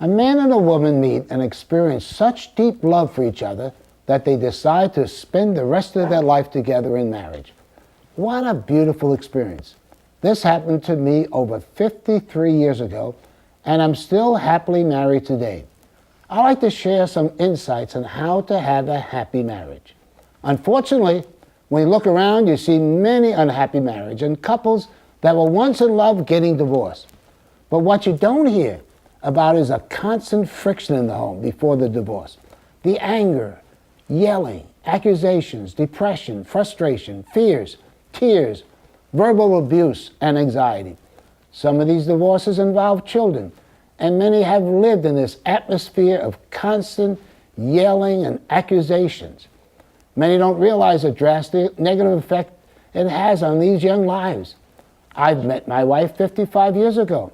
A man and a woman meet and experience such deep love for each other that they decide to spend the rest of their life together in marriage. What a beautiful experience. This happened to me over 53 years ago, and I'm still happily married today. I'd like to share some insights on how to have a happy marriage. Unfortunately, when you look around, you see many unhappy marriages and couples that were once in love getting divorced. But what you don't hear about is a constant friction in the home before the divorce. The anger, yelling, accusations, depression, frustration, fears, tears, verbal abuse, and anxiety. Some of these divorces involve children, and many have lived in this atmosphere of constant yelling and accusations. Many don't realize the drastic negative effect it has on these young lives. I've met my wife 55 years ago,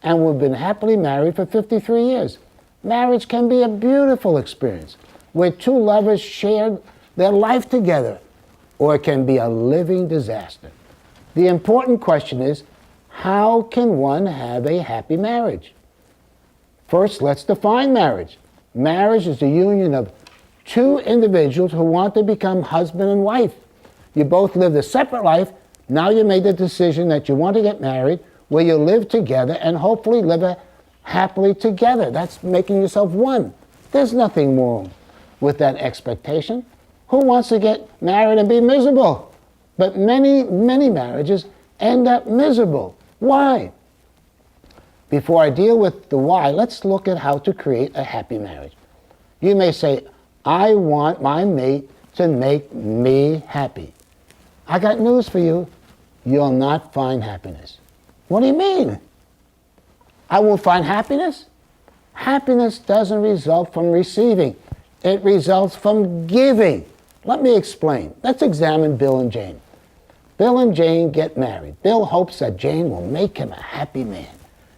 and we've been happily married for 53 years. Marriage can be a beautiful experience where two lovers share their life together, or it can be a living disaster. The important question is, how can one have a happy marriage? First, let's define marriage. Marriage is the union of two individuals who want to become husband and wife. You both lived a separate life. Now you made the decision that you want to get married, where you live together and hopefully live happily together. That's making yourself one. There's nothing wrong with that expectation. Who wants to get married and be miserable? But many marriages end up miserable. Why? Before I deal with the why, let's look at how to create a happy marriage. You may say, I want my mate to make me happy. I got news for you. You'll not find happiness. What do you mean? I won't find happiness? Happiness doesn't result from receiving. It results from giving. Let me explain. Let's examine Bill and Jane. Bill and Jane get married. Bill hopes that Jane will make him a happy man.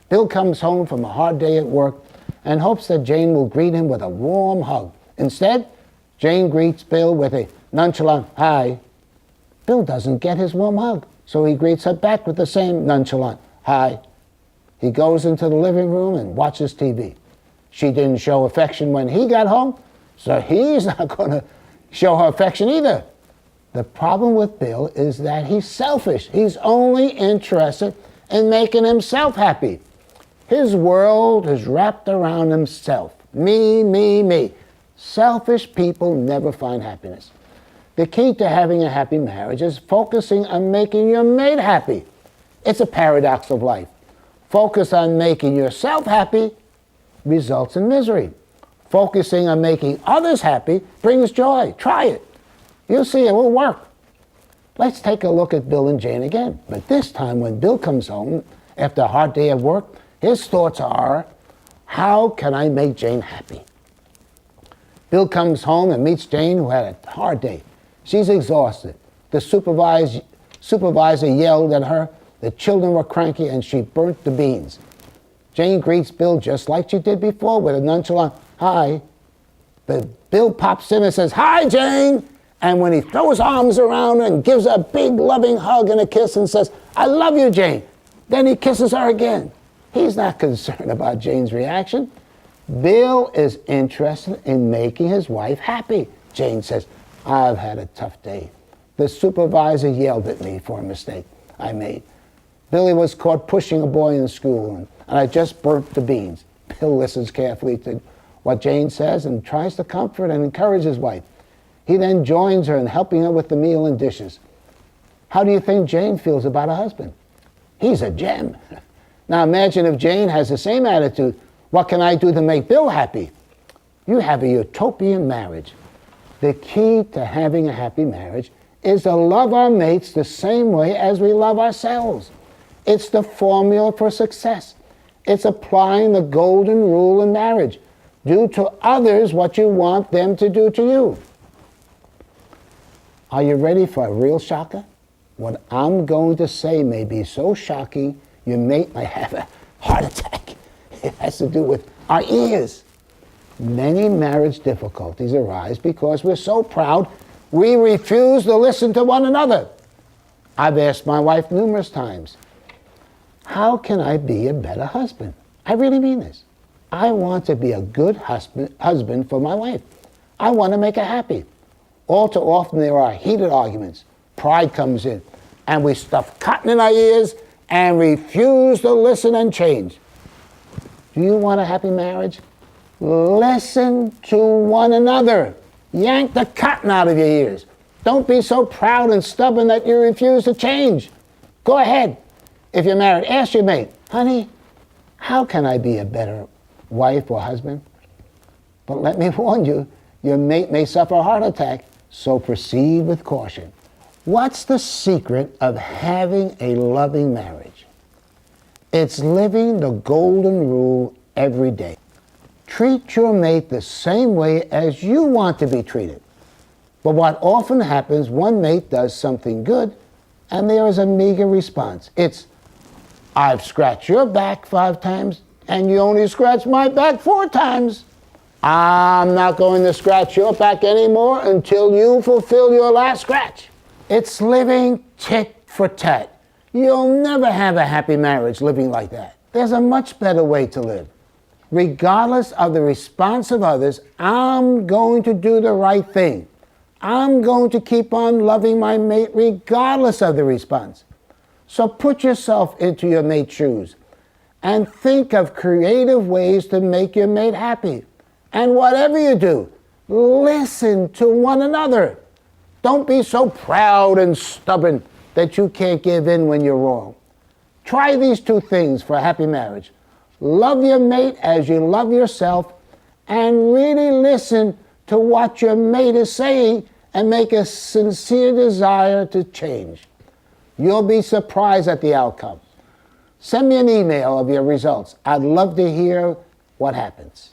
Bill comes home from a hard day at work and hopes that Jane will greet him with a warm hug. Instead, Jane greets Bill with a nonchalant hi. Bill doesn't get his warm hug, so he greets her back with the same nonchalant hi. He goes into the living room and watches TV. She didn't show affection when he got home, so he's not going to show her affection either. The problem with Bill is that he's selfish. He's only interested in making himself happy. His world is wrapped around himself. Me, me, me. Selfish people never find happiness. The key to having a happy marriage is focusing on making your mate happy. It's a paradox of life. Focus on making yourself happy results in misery. Focusing on making others happy brings joy. Try it. You'll see it will work. Let's take a look at Bill and Jane again. But this time when Bill comes home after a hard day at work, his thoughts are, how can I make Jane happy? Bill comes home and meets Jane, who had a hard day. She's exhausted. The supervisor yelled at her, the children were cranky, and she burnt the beans. Jane greets Bill just like she did before with a nonchalant hi. But Bill pops in and says, hi, Jane. And when he throws arms around her and gives her a big loving hug and a kiss and says, I love you, Jane, then he kisses her again. He's not concerned about Jane's reaction. Bill is interested in making his wife happy. Jane says, I've had a tough day. The supervisor yelled at me for a mistake I made. Billy was caught pushing a boy in school, and I just burnt the beans. Bill listens carefully to what Jane says and tries to comfort and encourage his wife. He then joins her in helping her with the meal and dishes. How do you think Jane feels about her husband? He's a gem. Now imagine if Jane has the same attitude. What can I do to make Bill happy? You have a utopian marriage. The key to having a happy marriage is to love our mates the same way as we love ourselves. It's the formula for success. It's applying the golden rule in marriage. Do to others what you want them to do to you. Are you ready for a real shocker? What I'm going to say may be so shocking your mate might have a heart attack. It has to do with our ears. Many marriage difficulties arise because we're so proud we refuse to listen to one another. I've asked my wife numerous times, how can I be a better husband? I really mean this. I want to be a good husband for my wife. I want to make her happy. All too often there are heated arguments. Pride comes in, and we stuff cotton in our ears and refuse to listen and change. Do you want a happy marriage? Listen to one another. Yank the cotton out of your ears. Don't be so proud and stubborn that you refuse to change. Go ahead. If you're married, ask your mate, honey, how can I be a better wife or husband? But let me warn you, your mate may suffer a heart attack, so proceed with caution. What's the secret of having a loving marriage? It's living the golden rule every day. Treat your mate the same way as you want to be treated. But what often happens, one mate does something good, and there is a meager response. It's, I've scratched your back 5 times, and you only scratched my back 4 times. I'm not going to scratch your back anymore until you fulfill your last scratch. It's living tit for tat. You'll never have a happy marriage living like that. There's a much better way to live. Regardless of the response of others, I'm going to do the right thing. I'm going to keep on loving my mate regardless of the response. So put yourself into your mate's shoes and think of creative ways to make your mate happy. And whatever you do, listen to one another. Don't be so proud and stubborn that you can't give in when you're wrong. Try these 2 things for a happy marriage. Love your mate as you love yourself, and really listen to what your mate is saying and make a sincere desire to change. You'll be surprised at the outcome. Send me an email of your results. I'd love to hear what happens.